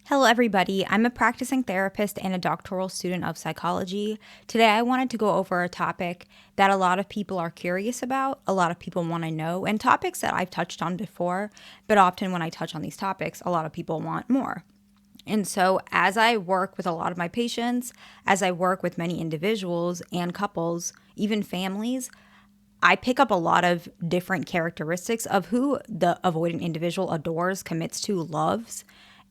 Hello, everybody. I'm a practicing therapist and a doctoral student of psychology. Today, I wanted to go over a topic that a lot of people are curious about, a lot of people want to know, and topics that I've touched on before. But often, when I touch on these topics, a lot of people want more. And so, as I work with a lot of my patients, as I work with many individuals and couples, even families, I pick up a lot of different characteristics of who the avoidant individual adores, commits to, loves.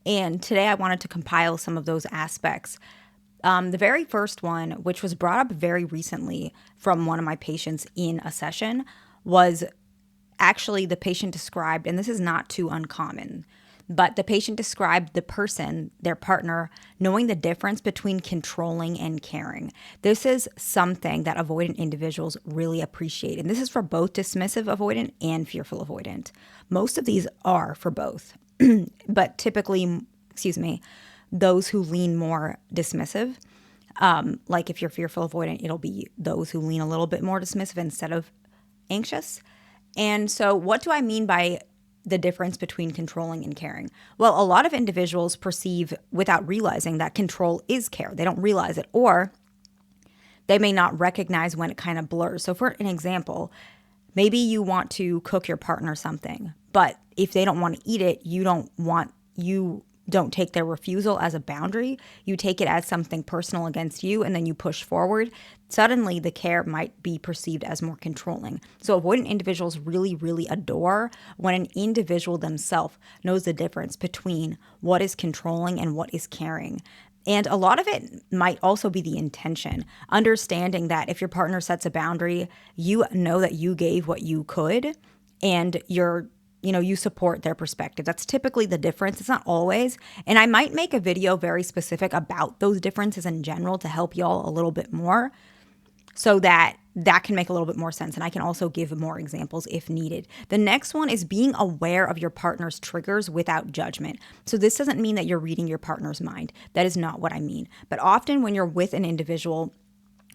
And today I wanted to compile some of those aspects. The very first one, which was brought up very recently from one of my patients in a session, was actually the patient described, and this is not too uncommon, but the patient described the person, their partner, knowing the difference between controlling and caring. This is something that avoidant individuals really appreciate. And this is for both dismissive avoidant and fearful avoidant. Most of these are for both, but typically, those who lean more dismissive, like if you're fearful avoidant, it'll be those who lean a little bit more dismissive instead of anxious. And so what do I mean by the difference between controlling and caring? Well, a lot of individuals perceive without realizing that control is care. They don't realize it, or they may not recognize when it kind of blurs. So for an example, maybe you want to cook your partner something, but if they don't want to eat it, you don't take their refusal as a boundary. You take it as something personal against you, and then you push forward. Suddenly, the care might be perceived as more controlling. So avoidant individuals really, really adore when an individual themselves knows the difference between what is controlling and what is caring. And a lot of it might also be the intention, understanding that if your partner sets a boundary, you know that you gave what you could, and you support their perspective. That's typically the difference. It's not always. And I might make a video very specific about those differences in general to help y'all a little bit more, so that can make a little bit more sense. And I can also give more examples if needed. The next one is being aware of your partner's triggers without judgment. So this doesn't mean that you're reading your partner's mind. That is not what I mean. But often when you're with an individual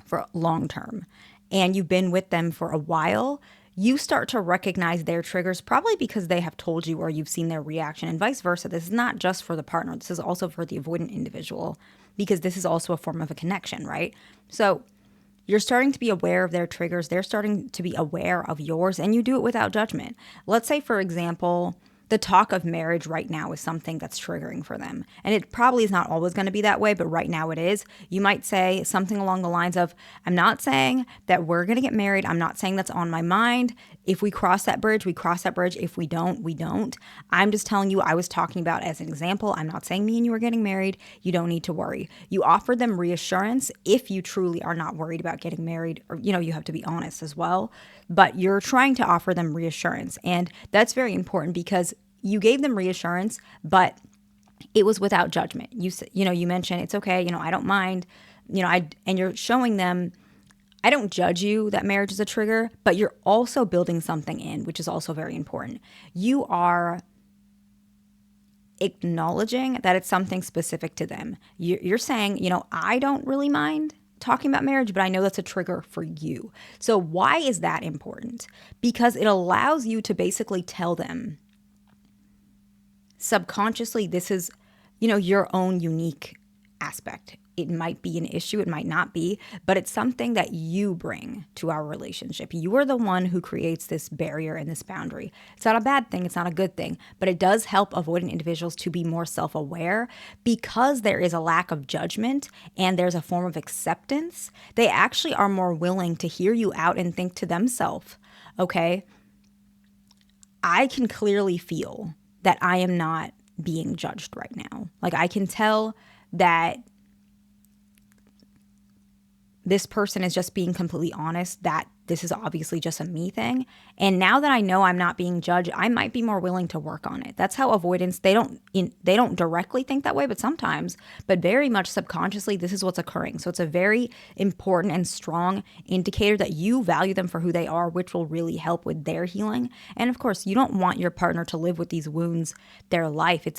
for long term and you've been with them for a while, you start to recognize their triggers, probably because they have told you or you've seen their reaction, and vice versa. This is not just for the partner. This is also for the avoidant individual, because this is also a form of a connection, right? So you're starting to be aware of their triggers. They're starting to be aware of yours, and you do it without judgment. Let's say, for example, the talk of marriage right now is something that's triggering for them. And it probably is not always going to be that way, but right now it is. You might say something along the lines of, I'm not saying that we're going to get married. I'm not saying that's on my mind. If we cross that bridge, we cross that bridge. If we don't, we don't. I'm just telling you, I was talking about as an example. I'm not saying me and you are getting married. You don't need to worry. You offer them reassurance if you truly are not worried about getting married, or, you have to be honest as well. But you're trying to offer them reassurance. And that's very important, because you gave them reassurance, but it was without judgment. You mentioned it's okay. I don't mind. And you're showing them, I don't judge you that marriage is a trigger, but you're also building something in, which is also very important. You are acknowledging that it's something specific to them. You're saying, I don't really mind talking about marriage, but I know that's a trigger for you. So why is that important? Because it allows you to basically tell them, subconsciously, this is, your own unique aspect. It might be an issue, it might not be, but it's something that you bring to our relationship. You are the one who creates this barrier and this boundary. It's not a bad thing, it's not a good thing, but it does help avoidant individuals to be more self-aware, because there is a lack of judgment and there's a form of acceptance. They actually are more willing to hear you out and think to themselves, okay, I can clearly feel that I am not being judged right now. Like, I can tell that this person is just being completely honest, that this is obviously just a me thing. And now that I know I'm not being judged, I might be more willing to work on it. That's how avoidance, they don't directly think that way, but sometimes, but very much subconsciously, this is what's occurring. So it's a very important and strong indicator that you value them for who they are, which will really help with their healing. And of course, you don't want your partner to live with these wounds their life. It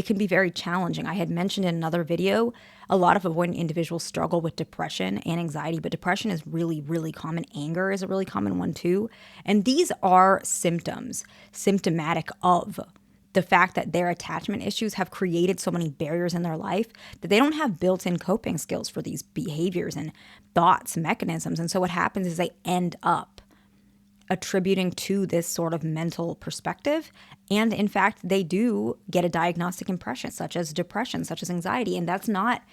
can be very challenging. I had mentioned in another video, a lot of avoidant individuals struggle with depression and anxiety, but depression is really, really common. Anger is a really common one too. And these are symptomatic of the fact that their attachment issues have created so many barriers in their life that they don't have built-in coping skills for these behaviors and thoughts, mechanisms. And so what happens is they end up attributing to this sort of mental perspective. And in fact, they do get a diagnostic impression, such as depression, such as anxiety. And that's not,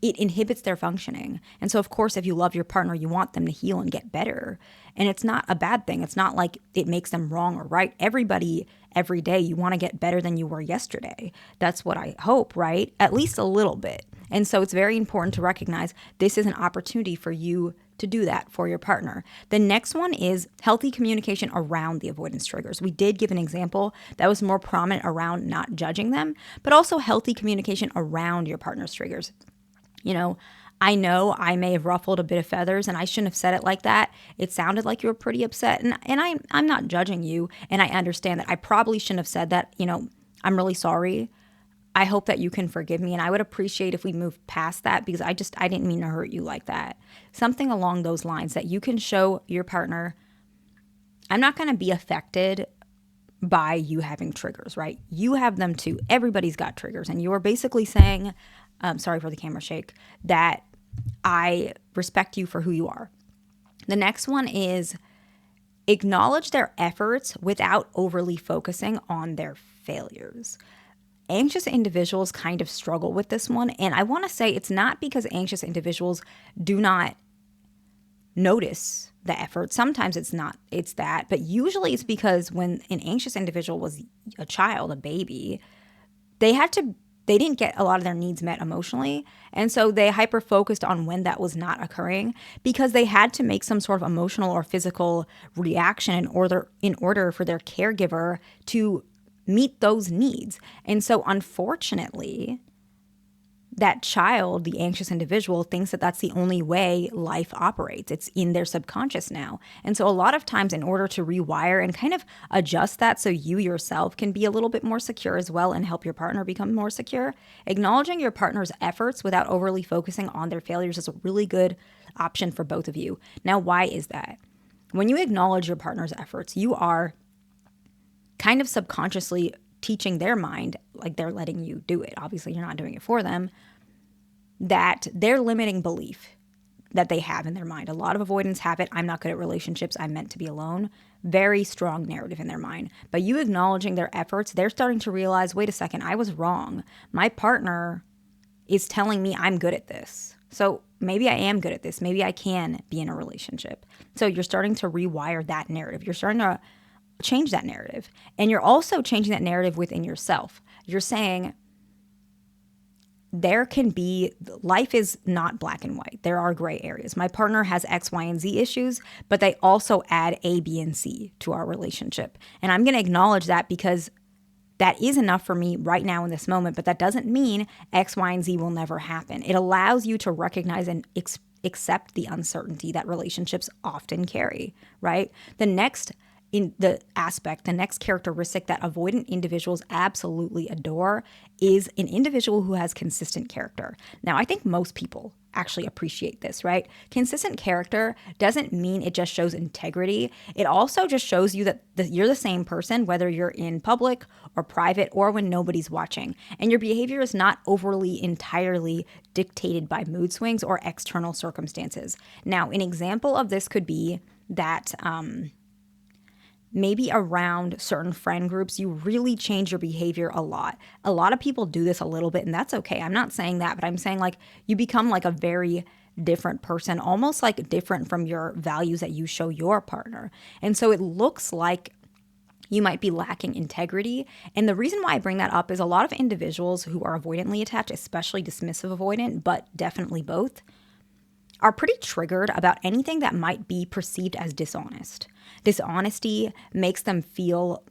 it inhibits their functioning. And so, of course, if you love your partner, you want them to heal and get better. And it's not a bad thing. It's not like it makes them wrong or right. Everybody, every day, you want to get better than you were yesterday. That's what I hope, right? At least a little bit. And so it's very important to recognize this is an opportunity for you to do that for your partner. The next one is healthy communication around the avoidance triggers. We did give an example that was more prominent around not judging them, but also healthy communication around your partner's triggers. You know I may have ruffled a bit of feathers and I shouldn't have said it like that. It sounded like you were pretty upset, and I'm not judging you, and I understand that I probably shouldn't have said that. I'm really sorry. I hope that you can forgive me, and I would appreciate if we move past that because I didn't mean to hurt you like that. Something along those lines that you can show your partner, I'm not going to be affected by you having triggers, right? You have them too. Everybody's got triggers, and you're basically saying, sorry for the camera shake, that I respect you for who you are. The next one is acknowledge their efforts without overly focusing on their failures. Anxious individuals kind of struggle with this one. And I want to say it's not because anxious individuals do not notice the effort. Sometimes it's that. But usually it's because when an anxious individual was a child, a baby, they didn't get a lot of their needs met emotionally. And so they hyper-focused on when that was not occurring because they had to make some sort of emotional or physical reaction in order for their caregiver to meet those needs. And so unfortunately, that child, the anxious individual, thinks that that's the only way life operates. It's in their subconscious now. And so a lot of times in order to rewire and kind of adjust that so you yourself can be a little bit more secure as well and help your partner become more secure, acknowledging your partner's efforts without overly focusing on their failures is a really good option for both of you. Now, why is that? When you acknowledge your partner's efforts, you are kind of subconsciously teaching their mind, like they're letting you do it. Obviously, you're not doing it for them, that their limiting belief that they have in their mind. A lot of avoidants have it. I'm not good at relationships. I'm meant to be alone. Very strong narrative in their mind. But you acknowledging their efforts, they're starting to realize, wait a second, I was wrong. My partner is telling me I'm good at this. So maybe I am good at this. Maybe I can be in a relationship. So you're starting to rewire that narrative. You're starting to change that narrative. And you're also changing that narrative within yourself. You're saying life is not black and white. There are gray areas. My partner has X, Y, and Z issues, but they also add A, B, and C to our relationship. And I'm going to acknowledge that because that is enough for me right now in this moment, but that doesn't mean X, Y, and Z will never happen. It allows you to recognize and accept the uncertainty that relationships often carry, right? The next characteristic that avoidant individuals absolutely adore is an individual who has consistent character. Now, I think most people actually appreciate this, right? Consistent character doesn't mean it just shows integrity. It also just shows you that you're the same person, whether you're in public or private or when nobody's watching. And your behavior is not overly entirely dictated by mood swings or external circumstances. Now, an example of this could be that, maybe around certain friend groups, you really change your behavior a lot. A lot of people do this a little bit, and that's okay. I'm not saying that, but I'm saying like you become like a very different person, almost like different from your values that you show your partner. And so it looks like you might be lacking integrity. And the reason why I bring that up is a lot of individuals who are avoidantly attached, especially dismissive avoidant, but definitely both, are pretty triggered about anything that might be perceived as dishonest. Dishonesty makes them feel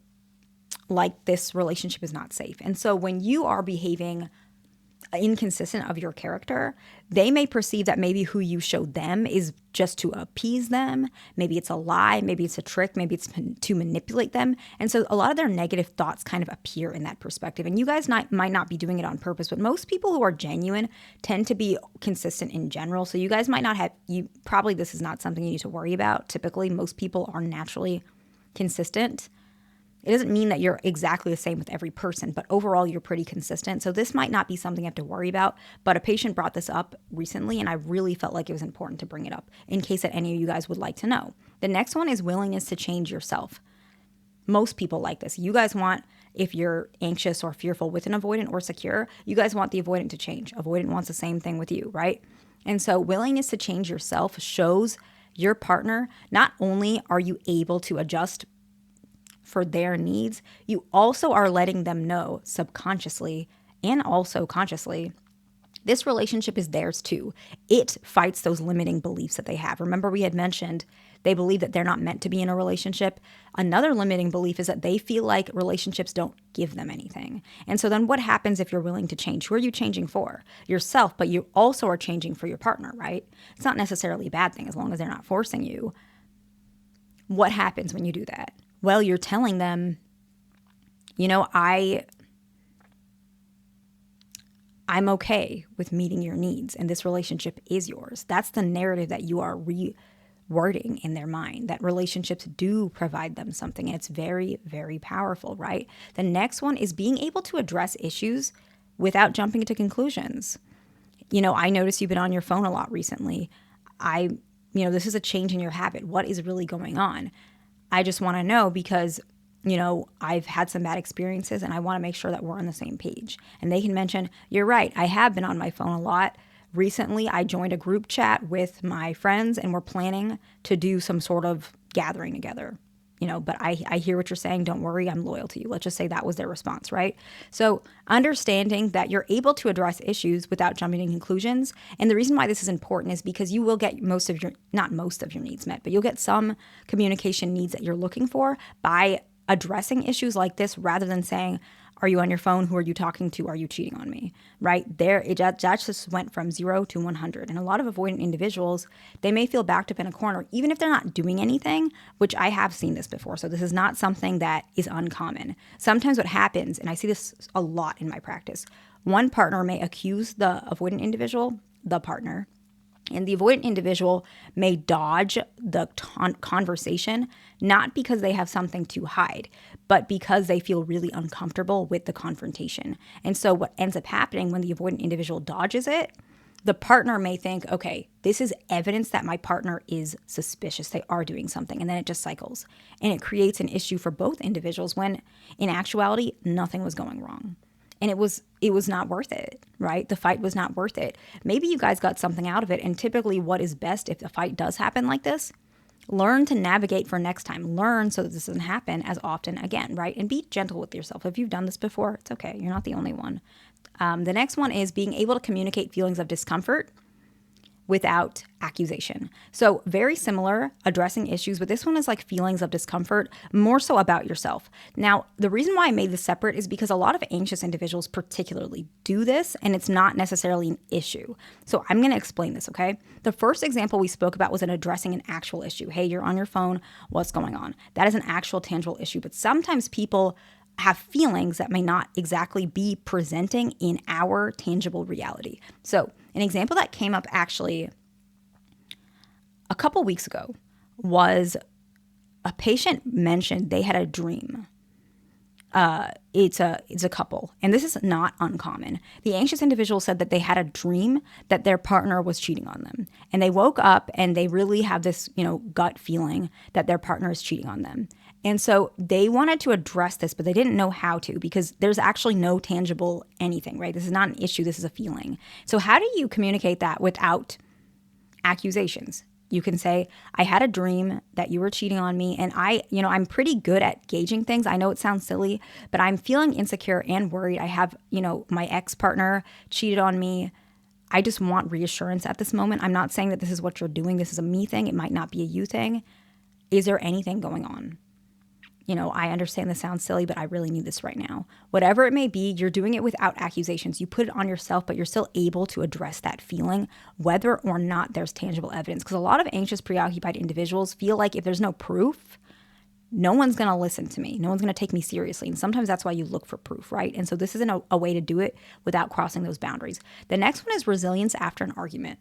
like this relationship is not safe. And so when you are behaving inconsistent of your character, they may perceive that maybe who you showed them is just to appease them. Maybe it's a lie, maybe it's a trick, maybe it's to manipulate them. And so a lot of their negative thoughts kind of appear in that perspective. And you guys might not be doing it on purpose, but most people who are genuine tend to be consistent in general. So you guys might not have, probably this is not something you need to worry about. Typically, most people are naturally consistent. It doesn't mean that you're exactly the same with every person, but overall you're pretty consistent. So this might not be something you have to worry about, but a patient brought this up recently and I really felt like it was important to bring it up in case that any of you guys would like to know. The next one is willingness to change yourself. Most people like this. You guys want, if you're anxious or fearful with an avoidant or secure, you guys want the avoidant to change. Avoidant wants the same thing with you, right? And so willingness to change yourself shows your partner not only are you able to adjust for their needs, you also are letting them know subconsciously and also consciously this relationship is theirs too. It fights those limiting beliefs that they have. Remember, we had mentioned they believe that they're not meant to be in a relationship. Another limiting belief is that they feel like relationships don't give them anything. And so then what happens if you're willing to change? Who are you changing for? Yourself, but you also are changing for your partner, right? It's not necessarily a bad thing as long as they're not forcing you. What happens when you do that? Well, you're telling them, I'm okay with meeting your needs and this relationship is yours. That's the narrative that you are rewording in their mind, that relationships do provide them something. And it's very, very powerful, right? The next one is being able to address issues without jumping to conclusions. I notice you've been on your phone a lot recently. This is a change in your habit. What is really going on? I just want to know because I've had some bad experiences and I want to make sure that we're on the same page. And they can mention, you're right, I have been on my phone a lot. Recently, I joined a group chat with my friends and we're planning to do some sort of gathering together. But I hear what you're saying. Don't worry, I'm loyal to you. Let's just say that was their response, right? So understanding that you're able to address issues without jumping to conclusions. And the reason why this is important is because you will get not most of your needs met, but you'll get some communication needs that you're looking for by addressing issues like this rather than saying, are you on your phone? Who are you talking to? Are you cheating on me? Right? That just went from 0 to 100. And a lot of avoidant individuals, they may feel backed up in a corner, even if they're not doing anything, which I have seen this before. So this is not something that is uncommon. Sometimes what happens, and I see this a lot in my practice, one partner may accuse the avoidant individual, the partner, and the avoidant individual may dodge the conversation, not because they have something to hide, but because they feel really uncomfortable with the confrontation. And so what ends up happening when the avoidant individual dodges it, the partner may think, okay, this is evidence that my partner is suspicious. They are doing something. And then it just cycles. And it creates an issue for both individuals when in actuality, nothing was going wrong. And it was not worth it, right? The fight was not worth it. Maybe you guys got something out of it. And typically what is best if the fight does happen like this, learn to navigate for next time. Learn so that this doesn't happen as often again, right? And be gentle with yourself. If you've done this before, it's okay. You're not the only one. The next one is being able to communicate feelings of discomfort without accusation. So very similar, addressing issues, but this one is like feelings of discomfort, more so about yourself. Now, the reason why I made this separate is because a lot of anxious individuals particularly do this, and it's not necessarily an issue. So I'm going to explain this, okay? The first example we spoke about was in addressing an actual issue. Hey, you're on your phone, what's going on? That is an actual tangible issue, but sometimes people have feelings that may not exactly be presenting in our tangible reality. So an example that came up actually a couple weeks ago was a patient mentioned they had a dream. It's a couple, and this is not uncommon. The anxious individual said that they had a dream that their partner was cheating on them, and they woke up and they really have this, gut feeling that their partner is cheating on them. And so they wanted to address this, but they didn't know how to because there's actually no tangible anything, right? This is not an issue. This is a feeling. So how do you communicate that without accusations? You can say, I had a dream that you were cheating on me, and I'm pretty good at gauging things. I know it sounds silly, but I'm feeling insecure and worried. I have, my ex-partner cheated on me. I just want reassurance at this moment. I'm not saying that this is what you're doing. This is a me thing. It might not be a you thing. Is there anything going on? I understand this sounds silly, but I really need this right now. Whatever it may be, you're doing it without accusations. You put it on yourself, but you're still able to address that feeling, whether or not there's tangible evidence. Because a lot of anxious, preoccupied individuals feel like if there's no proof, no one's going to listen to me. No one's going to take me seriously. And sometimes that's why you look for proof, right? And so this isn't a way to do it without crossing those boundaries. The next one is resilience after an argument.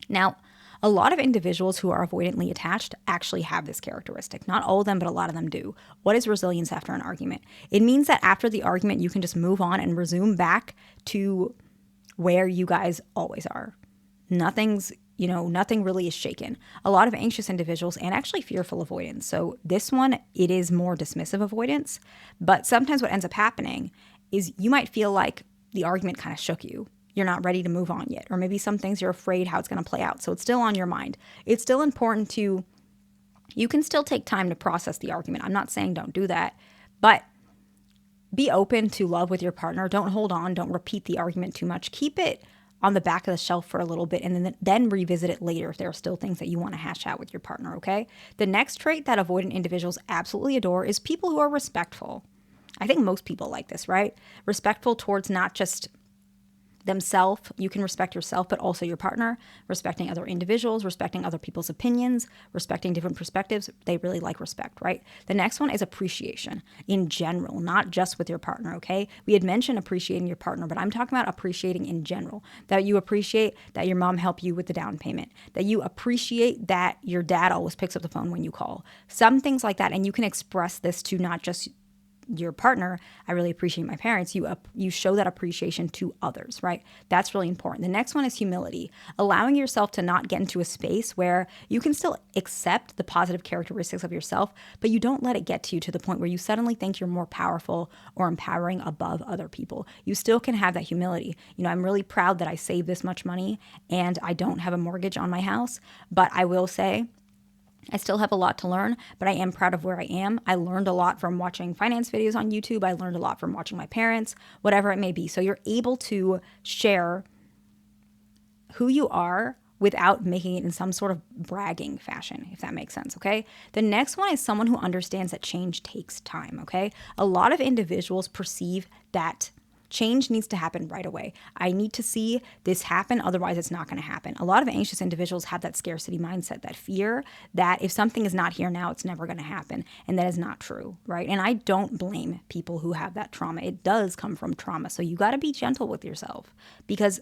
Now, A lot of individuals who are avoidantly attached actually have this characteristic. Not all of them, but a lot of them do. What is resilience after an argument? It means that after the argument, you can just move on and resume back to where you guys always are. Nothing really is shaken. A lot of anxious individuals and actually fearful avoidance. So this one, it is more dismissive avoidance. But sometimes what ends up happening is you might feel like the argument kind of shook you. You're not ready to move on yet. Or maybe some things you're afraid how it's going to play out. So it's still on your mind. It's still important you can still take time to process the argument. I'm not saying don't do that. But be open to love with your partner. Don't hold on. Don't repeat the argument too much. Keep it on the back of the shelf for a little bit and then revisit it later if there are still things that you want to hash out with your partner, okay? The next trait that avoidant individuals absolutely adore is people who are respectful. I think most people like this, right? Respectful towards not just themselves. You can respect yourself, but also your partner, respecting other individuals, respecting other people's opinions, respecting different perspectives. They really like respect, right? The next one is appreciation in general, not just with your partner, okay? We had mentioned appreciating your partner, but I'm talking about appreciating in general, that you appreciate that your mom helped you with the down payment, that you appreciate that your dad always picks up the phone when you call, some things like that. And you can express this to not just your partner. I really appreciate my parents. You show that appreciation to others, right? That's really important. The next one is humility, allowing yourself to not get into a space where you can still accept the positive characteristics of yourself, but you don't let it get to you to the point where you suddenly think you're more powerful or empowering above other people. You still can have that humility. I'm really proud that I save this much money and I don't have a mortgage on my house, but I will say I still have a lot to learn, but I am proud of where I am. I learned a lot from watching finance videos on YouTube. I learned a lot from watching my parents, whatever it may be. So you're able to share who you are without making it in some sort of bragging fashion, if that makes sense, okay? The next one is someone who understands that change takes time, okay? A lot of individuals perceive that change needs to happen right away. I need to see this happen, otherwise it's not going to happen. A lot of anxious individuals have that scarcity mindset, that fear that if something is not here now, it's never going to happen. And that is not true, right? And I don't blame people who have that trauma. It does come from trauma. So you got to be gentle with yourself because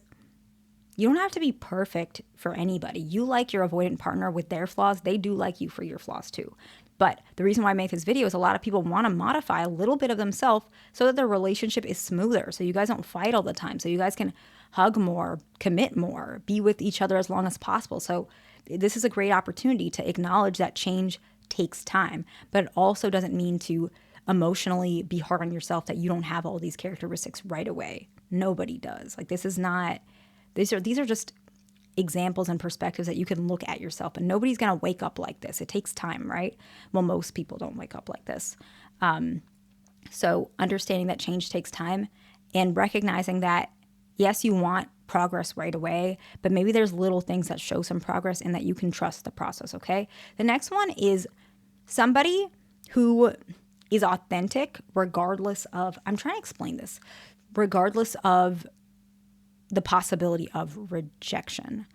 you don't have to be perfect for anybody. You like your avoidant partner with their flaws. They do like you for your flaws too. But the reason why I make this video is a lot of people want to modify a little bit of themselves so that their relationship is smoother, so you guys don't fight all the time, so you guys can hug more, commit more, be with each other as long as possible. So this is a great opportunity to acknowledge that change takes time, but it also doesn't mean to emotionally be hard on yourself that you don't have all these characteristics right away. Nobody does. Like these are just examples and perspectives that you can look at yourself, and nobody's going to wake up like this. It takes time, right? Well, most people don't wake up like this. So understanding that change takes time and recognizing that, yes, you want progress right away, but maybe there's little things that show some progress and that you can trust the process, okay? The next one is somebody who is authentic regardless of, I'm trying to explain this, regardless of the possibility of rejection.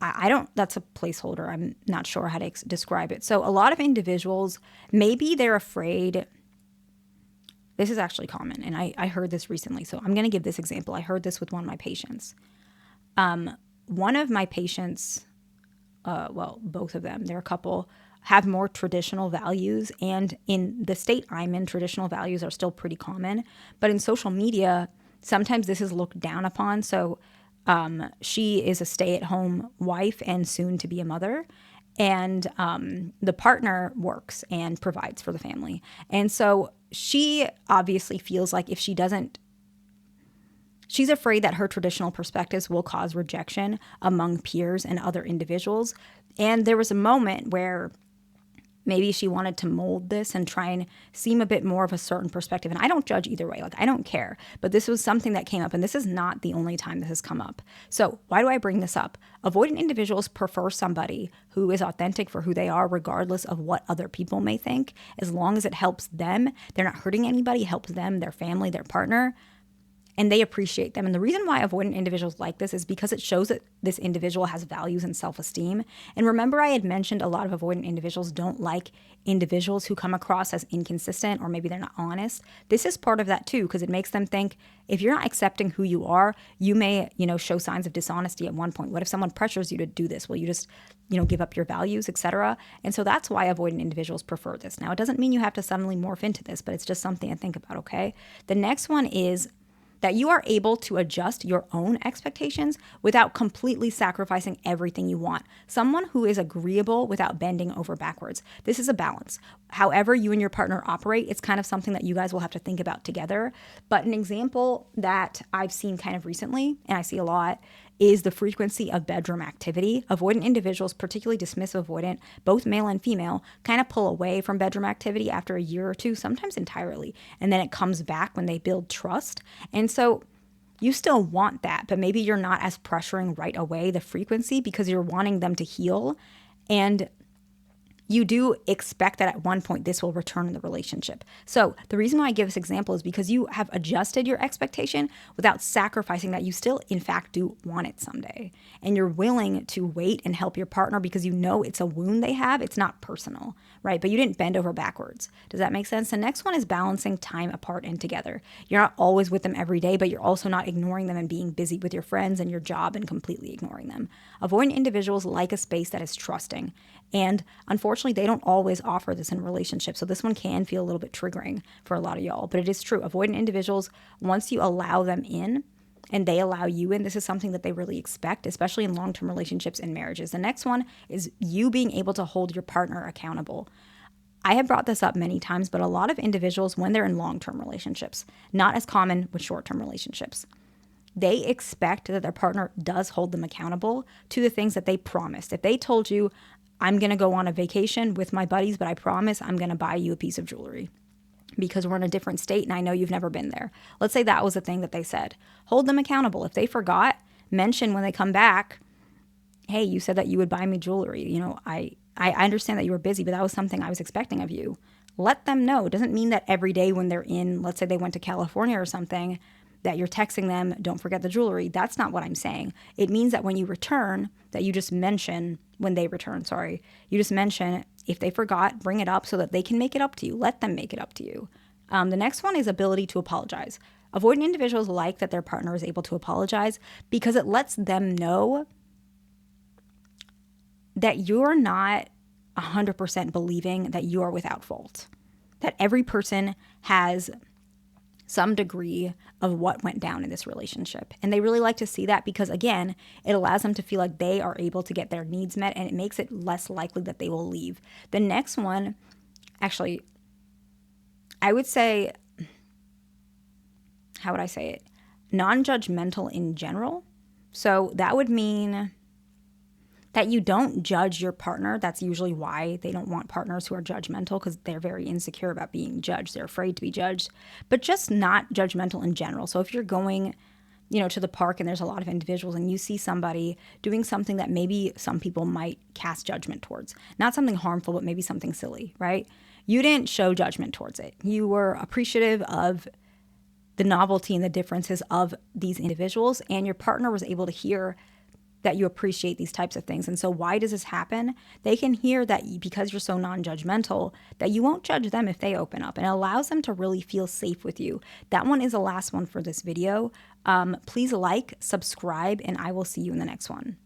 I don't, that's a placeholder. I'm not sure how to describe it. So a lot of individuals, maybe they're afraid. This is actually common. And I heard this recently. So I'm going to give this example. I heard this with one of my patients. One of my patients, both of them, they're a couple, have more traditional values. And in the state I'm in, traditional values are still pretty common. But in social media, sometimes this is looked down upon. So she is a stay-at-home wife and soon to be a mother. And the partner works and provides for the family. And so she obviously feels like if she doesn't, she's afraid that her traditional perspectives will cause rejection among peers and other individuals. And there was a moment where maybe she wanted to mold this and try and seem a bit more of a certain perspective. And I don't judge either way. Like, I don't care. But this was something that came up, and this is not the only time this has come up. So why do I bring this up? Avoidant individuals prefer somebody who is authentic for who they are, regardless of what other people may think. As long as it helps them, they're not hurting anybody, helps them, their family, their partner. and they appreciate them. And the reason why avoidant individuals like this is because it shows that this individual has values and self-esteem. And remember, I had mentioned a lot of avoidant individuals don't like individuals who come across as inconsistent or maybe they're not honest. This is part of that too, because it makes them think if you're not accepting who you are, you may, show signs of dishonesty at one point. What if someone pressures you to do this? Will you just, give up your values, etc.? And so that's why avoidant individuals prefer this. Now, it doesn't mean you have to suddenly morph into this, but it's just something to think about, okay? The next one is that you are able to adjust your own expectations without completely sacrificing everything you want. Someone who is agreeable without bending over backwards. This is a balance. However you and your partner operate, it's kind of something that you guys will have to think about together. But an example that I've seen kind of recently, and I see a lot, is the frequency of bedroom activity. Avoidant individuals, particularly dismissive avoidant, both male and female, kind of pull away from bedroom activity after a year or two, sometimes entirely. And then it comes back when they build trust. And so you still want that, but maybe you're not as pressuring right away the frequency because you're wanting them to heal. And you do expect that at one point this will return in the relationship. So the reason why I give this example is because you have adjusted your expectation without sacrificing that you still, in fact, do want it someday. And you're willing to wait and help your partner because you know it's a wound they have. It's not personal, right? But you didn't bend over backwards. Does that make sense? The next one is balancing time apart and together. You're not always with them every day, but you're also not ignoring them and being busy with your friends and your job and completely ignoring them. Avoidant individuals like a space that is trusting. And unfortunately, they don't always offer this in relationships. So this one can feel a little bit triggering for a lot of y'all. But it is true. Avoidant individuals, once you allow them in and they allow you in, this is something that they really expect, especially in long-term relationships and marriages. The next one is you being able to hold your partner accountable. I have brought this up many times, but a lot of individuals, when they're in long-term relationships, not as common with short-term relationships, they expect that their partner does hold them accountable to the things that they promised. If they told you, I'm going to go on a vacation with my buddies, but I promise I'm going to buy you a piece of jewelry because we're in a different state and I know you've never been there. Let's say that was the thing that they said. Hold them accountable. If they forgot, mention when they come back, hey, you said that you would buy me jewelry. I understand that you were busy, but that was something I was expecting of you. Let them know. It doesn't mean that every day when they're in, let's say they went to California or something, that you're texting them, don't forget the jewelry. That's not what I'm saying. It means that when you return, that you just mention, when they return, you just mention if they forgot, bring it up so that they can make it up to you. Let them make it up to you. The next one is ability to apologize. Avoidant individuals like that their partner is able to apologize because it lets them know that you're not 100% believing that you are without fault, that every person has some degree of what went down in this relationship. And they really like to see that because, again, it allows them to feel like they are able to get their needs met and it makes it less likely that they will leave. The next one, actually, I would say, how would I say it? Non-judgmental in general. So that would mean that you don't judge your partner. That's usually why they don't want partners who are judgmental, because they're very insecure about being judged. They're afraid to be judged, but just not judgmental in general. So if you're going, to the park and there's a lot of individuals and you see somebody doing something that maybe some people might cast judgment towards, not something harmful, but maybe something silly, right? You didn't show judgment towards it. You were appreciative of the novelty and the differences of these individuals, and your partner was able to hear that you appreciate these types of things. And so why does this happen? They can hear that because you're so non-judgmental, that you won't judge them if they open up, and it allows them to really feel safe with you. That one is the last one for this video. Please like, subscribe, and I will see you in the next one.